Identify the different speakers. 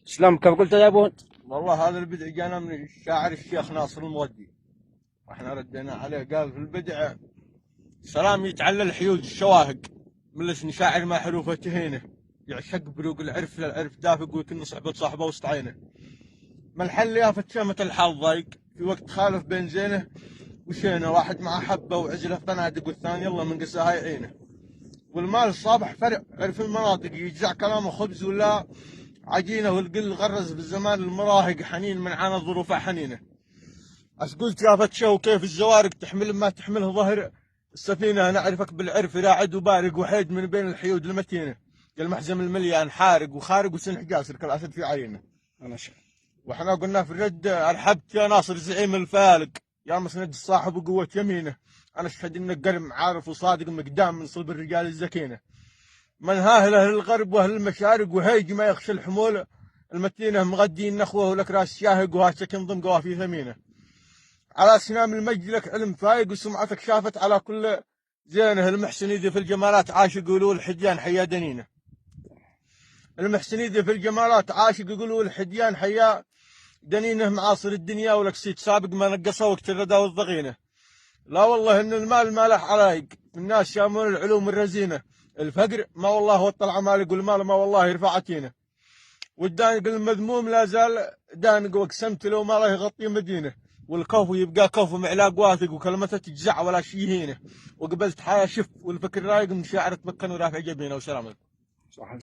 Speaker 1: شلون كيف قلت يا ابو؟
Speaker 2: والله هذا البدع جانا من الشاعر الشيخ ناصر المودي، واحنا ردينا عليه. قال في البدع سلام يتعلى الحيوج الشواهق، من لسن شاعر ما حروفه تهينه، يعشق بروق العرف للعرف دافق ويكن صحبة صاحبه وسط عينه. ما الحل يا فتشمة الحال ضايق، في وقت خالف بين زينه وشينه، واحد مع حبه وعزله فنادق والثاني يلا من قساها يعينه. والمال الصابح فرع عرف المناطق، يجزع كلامه خبز ولا عجينه، والقل غرز بالزمان المراهق حنين من عانى ظروفه حنينه. اش قلت يا فتشه وكيف الزوارق تحمل ما تحمله ظهر السفينه، نعرفك بالعرف راعد وبارق وحيد من بين الحيود المتينه، المحزم المليان حارق وخارق وسنح جاسر كالاسد في عينه.
Speaker 1: انا شايف.
Speaker 2: واحنا قلنا في الرد ارحبت يا ناصر زعيم الفالق، يا مسند الصاحب وقوه يمينه، انا اشهد انك قرم عارف وصادق مقدام من صلب الرجال الزكينه. من هاهل اهل الغرب واهل المشارق وهيج ما يخشى الحمول المتينه، مغدي النخوه ولك راس شاهق وهاشك ضم قوافي ثمينه. على سنام المجد لك علم فايق وسمعتك شافت على كل زينه، المحسن يدي في الجمالات عاشق يقولوا الحديان حيا دنينه. المحسن يدي في الجمالات عاشق يقولوا الحديان حيا دنينه، معاصر الدنيا ولك سيت سابق ما نقصه وقت الردى والضغينه. لا والله ان المال ما له علايق، الناس شامون العلوم الرزينه، الفقر ما والله هو الطلع مالق، والمال ما والله يرفع عتينه. والدانق المذموم لا زال دانق، واقسمت لو ما له يغطي مدينه، والكوف يبقى كوف معلاق واثق وكلمته تجزع ولا شي هينه. وقبلت حياه شف والفكر رايق من شاعر تمكن ورافع جبينه. وسلام عليكم.
Speaker 1: صح.